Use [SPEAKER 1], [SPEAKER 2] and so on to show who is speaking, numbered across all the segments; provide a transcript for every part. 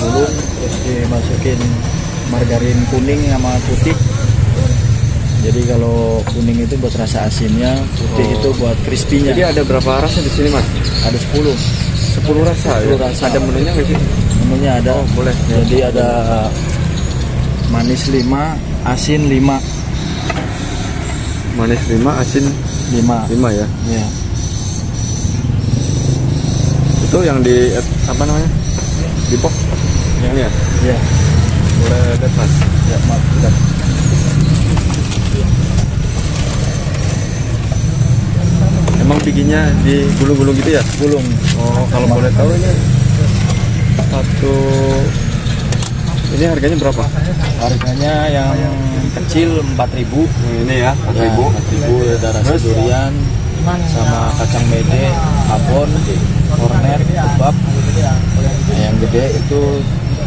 [SPEAKER 1] digulung terus dimasukin margarin kuning sama putih. Jadi kalau kuning itu buat rasa asinnya, putih itu buat crispy-nya.
[SPEAKER 2] Jadi ada berapa rasa di sini mas?
[SPEAKER 1] Ada 10.
[SPEAKER 2] 10 rasa.
[SPEAKER 1] 10
[SPEAKER 2] ya?
[SPEAKER 1] rasa.
[SPEAKER 2] Ada menunya nggak sih?
[SPEAKER 1] Menunya ada.
[SPEAKER 2] Oh, boleh.
[SPEAKER 1] Jadi ada manis 5, asin 5.
[SPEAKER 2] Manis 5, asin
[SPEAKER 1] 5.
[SPEAKER 2] 5 ya.
[SPEAKER 1] Ya.
[SPEAKER 2] Itu yang di apa namanya? Di pok. Yang ini ya?
[SPEAKER 1] Ya.
[SPEAKER 2] Boleh lihat mas.
[SPEAKER 1] Ya, maaf. Udah.
[SPEAKER 2] Emang bikinnya di gulung-gulung gitu ya?
[SPEAKER 1] Gulung.
[SPEAKER 2] Oh, kalau boleh tahu ini satu ini harganya berapa?
[SPEAKER 1] Harganya yang kecil 4.000.
[SPEAKER 2] Ini ya, 4.000.
[SPEAKER 1] 4.000 ada rasa durian sama kacang mede, abon, kornet, kebab. Nah, yang gede itu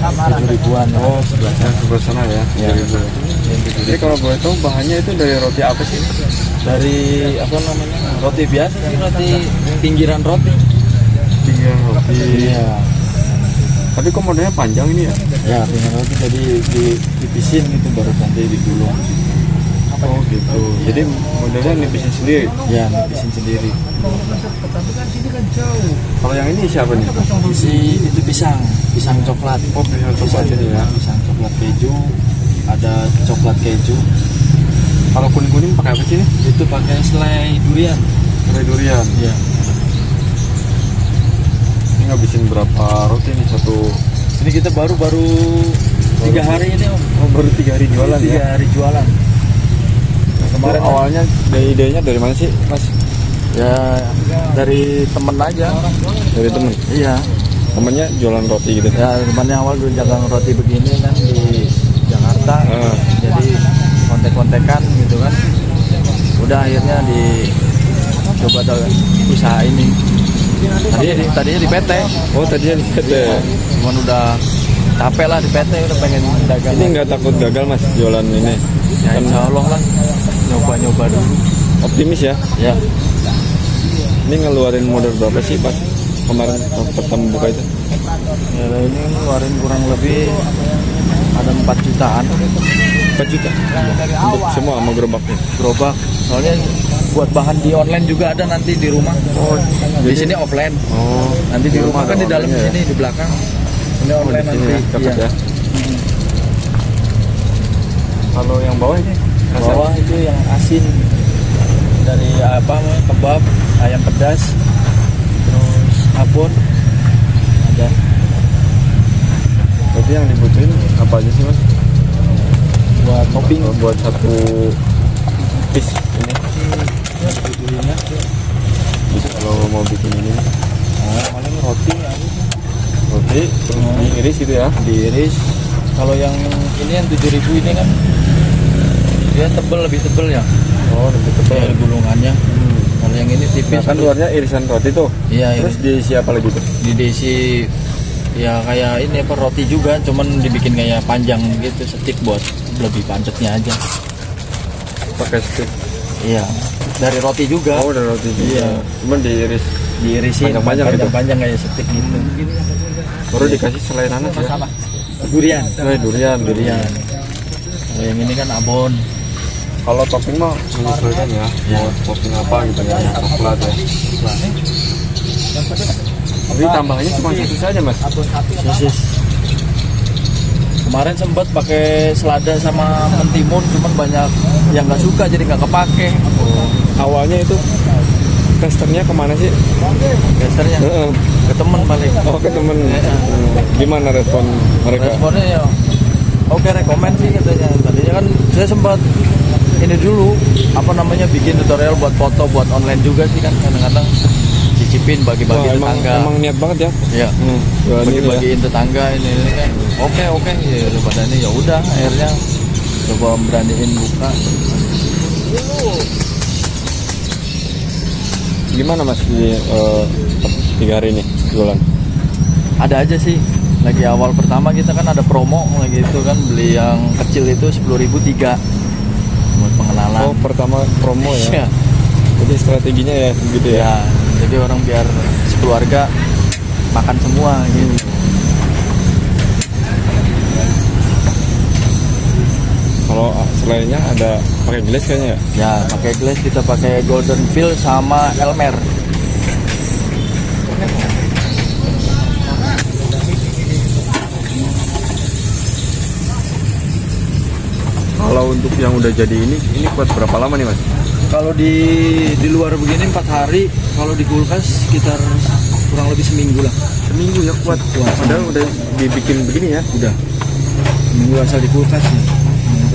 [SPEAKER 1] 7.000-an.
[SPEAKER 2] Oh, sebelahnya sebelah sana ya.
[SPEAKER 1] Ya.
[SPEAKER 2] Jadi kalau boleh tahu bahannya itu dari roti apa sih?
[SPEAKER 1] Dari apa namanya? Roti biasa sih, roti pinggiran roti.
[SPEAKER 2] Pinggiran roti.
[SPEAKER 1] Iya.
[SPEAKER 2] Tapi kok modelnya panjang ini ya?
[SPEAKER 1] Ya, pinggiran roti tadi dipisin gitu baru nanti digulung.
[SPEAKER 2] Oh gitu. Jadi modelnya nipisin sendiri.
[SPEAKER 1] Ya, nipisin sendiri.
[SPEAKER 2] Kalau yang ini siapa nih?
[SPEAKER 1] Itu pisang coklat.
[SPEAKER 2] Oh, pisang coklat ini ya.
[SPEAKER 1] Pisang coklat keju, ada coklat keju.
[SPEAKER 2] Kalau kuning-kuning pakai apa sih ini?
[SPEAKER 1] Itu pakai selai durian.
[SPEAKER 2] Selai durian.
[SPEAKER 1] Iya.
[SPEAKER 2] Ini ngabisin berapa roti nih satu?
[SPEAKER 1] Ini kita baru 3 hari ini Om.
[SPEAKER 2] Oh, baru 3 hari jualan
[SPEAKER 1] 3
[SPEAKER 2] ya?
[SPEAKER 1] hari jualan. Nah, kemarin
[SPEAKER 2] Itu awalnya idenya dari mana sih mas?
[SPEAKER 1] ya dari temen aja.
[SPEAKER 2] Dari temen?
[SPEAKER 1] Iya.
[SPEAKER 2] Temennya jualan roti gitu?
[SPEAKER 1] Ya temannya awal dulu jagang roti begini kan di Jakarta. Jadi kontek-kontekan gitu kan. Udah akhirnya coba usaha ini. Tadinya di PT.
[SPEAKER 2] Oh tadinya di PT.
[SPEAKER 1] Cuman udah capek lah di PT, udah pengen dagang.
[SPEAKER 2] Ini nggak takut gagal mas jualan ini?
[SPEAKER 1] Ya insya Allah lah, nyoba-nyoba dulu.
[SPEAKER 2] Optimis ya?
[SPEAKER 1] Ya.
[SPEAKER 2] Ini ngeluarin modal berapa sih pas kemarin pertama buka itu?
[SPEAKER 1] Ya ini ngeluarin kurang lebih ada 4 jutaan.
[SPEAKER 2] 4 juta? Untuk semua sama gerobaknya?
[SPEAKER 1] Gerobak. Soalnya buat bahan di online juga ada nanti di rumah.
[SPEAKER 2] Oh,
[SPEAKER 1] di sini offline.
[SPEAKER 2] Oh,
[SPEAKER 1] nanti di rumah kan di dalam
[SPEAKER 2] ya?
[SPEAKER 1] sini di belakang. Ini online
[SPEAKER 2] di sini
[SPEAKER 1] nanti.
[SPEAKER 2] ya, ya. Kalau yang bawah ini?
[SPEAKER 1] Bawah itu yang asin dari kebab, ayam pedas, terus abon ada.
[SPEAKER 2] Berarti yang dibutuhin apa aja sih mas?
[SPEAKER 1] Buat topping.
[SPEAKER 2] Buat satu piece ini. Bisa kalau mau bikin ini.
[SPEAKER 1] Paling roti aja.
[SPEAKER 2] Roti terus diiris gitu ya?
[SPEAKER 1] Diiris. Kalau yang ini yang 7.000 ini kan dia lebih tebel ya.
[SPEAKER 2] Oh, lebih tebal
[SPEAKER 1] ya gulungannya. Kalau yang ini tipis.
[SPEAKER 2] Kan luarnya irisan roti tuh.
[SPEAKER 1] Iya.
[SPEAKER 2] Terus diisi apa lagi tuh?
[SPEAKER 1] Diisi ya kayak ini roti juga, cuman dibikin kayak panjang gitu, stick buat lebih padatnya aja.
[SPEAKER 2] Pakai stick.
[SPEAKER 1] Iya. Dari roti juga.
[SPEAKER 2] Oh, dari roti juga.
[SPEAKER 1] Iya.
[SPEAKER 2] Cuman
[SPEAKER 1] diirisin panjang-panjang kayak stick gitu.
[SPEAKER 2] Baru dikasih selai nanas ya?
[SPEAKER 1] Durian.
[SPEAKER 2] Durian.
[SPEAKER 1] Nah, yang ini kan abon.
[SPEAKER 2] Kalau topping mah menyesuaikan ya. Mau topping apa gitu ya, coklat ya. Jadi tambahannya cuma sosis aja mas?
[SPEAKER 1] Sosis. Kemarin sempat pakai selada sama mentimun, cuman banyak yang nggak suka jadi nggak kepake.
[SPEAKER 2] Awalnya itu testernya kemana sih?
[SPEAKER 1] Testernya ke temen paling.
[SPEAKER 2] Oh ke temen. Gimana respon mereka?
[SPEAKER 1] Responnya ya oke, rekomen sih katanya. Tadinya kan saya sempat ini dulu bikin tutorial buat foto buat online juga sih kan, kadang-kadang cicipin bagi-bagi tetangga.
[SPEAKER 2] Emang niat banget ya?
[SPEAKER 1] Iya. Bagi-bagiin tetangga ini kan. Oke ya pada ini ya udah akhirnya coba beraniin buka.
[SPEAKER 2] Gimana mas di 3 hari ini jualan?
[SPEAKER 1] Ada aja sih. Lagi awal pertama kita kan ada promo lagi itu kan, beli yang kecil itu 10.000 3 buat pengenalan.
[SPEAKER 2] Oh pertama promo ya?
[SPEAKER 1] Iya.
[SPEAKER 2] Jadi strateginya ya gitu ya?
[SPEAKER 1] Ya, jadi orang biar sekeluarga makan semua gitu.
[SPEAKER 2] Kalau selainnya ada pakai glass kayaknya ya?
[SPEAKER 1] Ya, pakai glass kita pakai Golden Fill sama Elmer.
[SPEAKER 2] Kalau untuk yang udah jadi ini kuat berapa lama nih mas?
[SPEAKER 1] Kalau di luar begini 4 hari, kalau di kulkas sekitar kurang lebih seminggu lah.
[SPEAKER 2] Seminggu ya kuat. Padahal udah dibikin begini ya?
[SPEAKER 1] Udah. Seminggu asal di kulkas sih.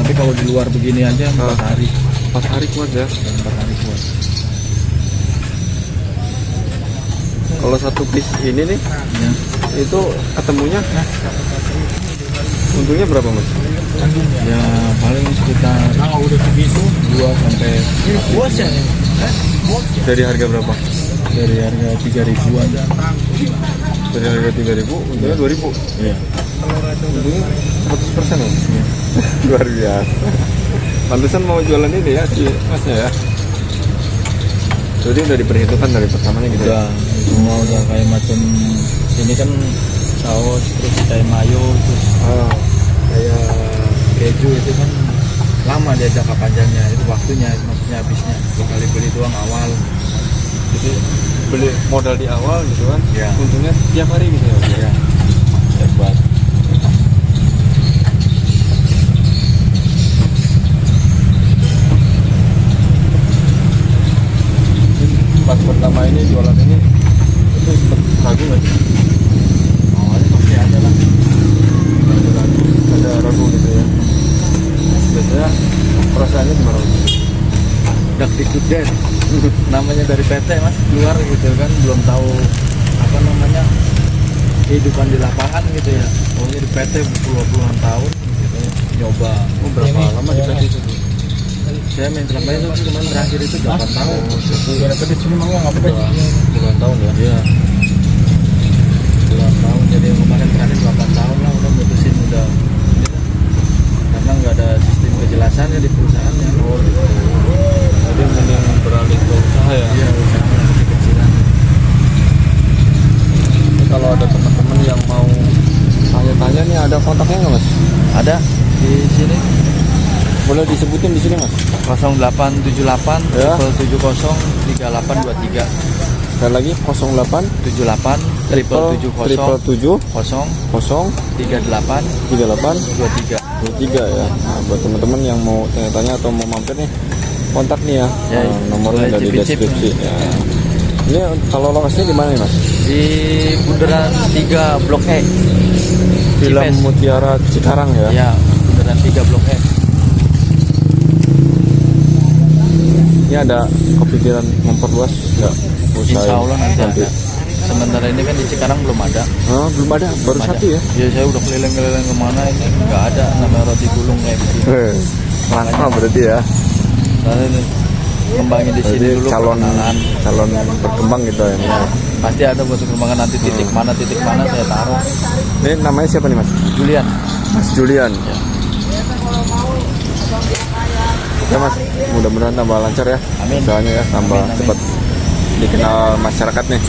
[SPEAKER 1] Tapi kalau di luar begini aja 4 hari.
[SPEAKER 2] 4 hari kuat ya?
[SPEAKER 1] 4 hari kuat.
[SPEAKER 2] Kalau satu piece ini nih,
[SPEAKER 1] Ya.
[SPEAKER 2] itu ketemunya untungnya berapa mas?
[SPEAKER 1] Ya paling sekitar 2 sampai
[SPEAKER 2] Dari harga berapa?
[SPEAKER 1] dari harga 3.000-an.
[SPEAKER 2] Dari harga 3.000, untungnya 2.000.
[SPEAKER 1] Iya.
[SPEAKER 2] Untungnya 100% mas. Luar biasa. Pantesan mau jualan ini ya si masnya ya. Jadi udah diperhitungkan dari pertamanya gitu.
[SPEAKER 1] Udah, semua udah kayak macam ini kan saus, terus kayak mayo, terus kayak keju itu kan lama dia jangka panjangnya, itu waktunya, maksudnya habisnya. Sekali beli doang awal.
[SPEAKER 2] Jadi beli modal di awal gitu kan.
[SPEAKER 1] Ya.
[SPEAKER 2] Untungnya tiap hari gitu ya.
[SPEAKER 1] Ya, hebat.
[SPEAKER 2] Pas pertama ini jualan ini itu sempat ragu nggak sih?
[SPEAKER 1] Awalnya pasti ada lah.
[SPEAKER 2] Ada ragu gitu ya. Biasanya perasaannya gimana?
[SPEAKER 1] Dak dikut namanya dari PT mas, keluar gitu kan, belum tahu apa namanya kehidupan di lapangan gitu ya. Pokoknya di PT puluhan tahun gitu, nyoba.
[SPEAKER 2] Berapa lama di PT itu?
[SPEAKER 1] Saya main terlambat itu cuma terakhir itu 8 tahun.
[SPEAKER 2] Di sini mau ngapain? Puluhan tahun ya.
[SPEAKER 1] Iya. 8 tahun, jadi yang kemarin terakhir 8 tahun lah udah mutusin udah. Karena nggak ada sistem kejelasannya di perusahaannya.
[SPEAKER 2] Jadi mending beralih ke usaha ya.
[SPEAKER 1] Iya, usaha kecil-kecilan.
[SPEAKER 2] Kalau ada teman-teman yang mau tanya-tanya nih, ada kontaknya nggak mas?
[SPEAKER 1] Ada di sini
[SPEAKER 2] Boleh disebutin di sini mas?
[SPEAKER 1] 0878
[SPEAKER 2] Ya.
[SPEAKER 1] 70 3823.
[SPEAKER 2] Sekali lagi 08
[SPEAKER 1] 78
[SPEAKER 2] 777
[SPEAKER 1] 0
[SPEAKER 2] 0
[SPEAKER 1] 38
[SPEAKER 2] 38
[SPEAKER 1] 23.
[SPEAKER 2] 23 ya. Nah, buat teman-teman yang mau tanya-tanya atau mau mampir nih, kontak nih ya.
[SPEAKER 1] Ya,
[SPEAKER 2] Nomornya
[SPEAKER 1] boleh
[SPEAKER 2] ada di
[SPEAKER 1] cip-cip.
[SPEAKER 2] deskripsi. Ya. Ini kalau lokasinya di mana nih mas?
[SPEAKER 1] Di Bundaran 3 Blok E.
[SPEAKER 2] Film
[SPEAKER 1] Cipes.
[SPEAKER 2] Mutiara Cikarang ya.
[SPEAKER 1] Ya, Bundaran 3 Blok E.
[SPEAKER 2] Ini ada kepikiran memperluas nggak usaha
[SPEAKER 1] Insya Allah
[SPEAKER 2] ini?
[SPEAKER 1] nanti ada. Sementara ini kan di Cikarang belum ada.
[SPEAKER 2] Belum ada, baru
[SPEAKER 1] Belum
[SPEAKER 2] satu
[SPEAKER 1] ada.
[SPEAKER 2] ya.
[SPEAKER 1] Ya saya udah keliling-keliling kemana ini nggak ada namanya roti gulung kayak begini.
[SPEAKER 2] Langka berarti ya.
[SPEAKER 1] Soalnya ini kembangin di sini
[SPEAKER 2] Jadi
[SPEAKER 1] dulu
[SPEAKER 2] calon
[SPEAKER 1] perkenalan.
[SPEAKER 2] berkembang gitu ya.
[SPEAKER 1] Ya, pasti ada buat perkembangan nanti titik mana saya taruh.
[SPEAKER 2] Ini namanya siapa nih mas?
[SPEAKER 1] Julian.
[SPEAKER 2] Mas Julian.
[SPEAKER 1] Ya.
[SPEAKER 2] Ya mas, mudah-mudahan tambah lancar ya.
[SPEAKER 1] Amin.
[SPEAKER 2] Usahanya ya, tambah
[SPEAKER 1] Amin, amin.
[SPEAKER 2] cepat dikenal masyarakat nih.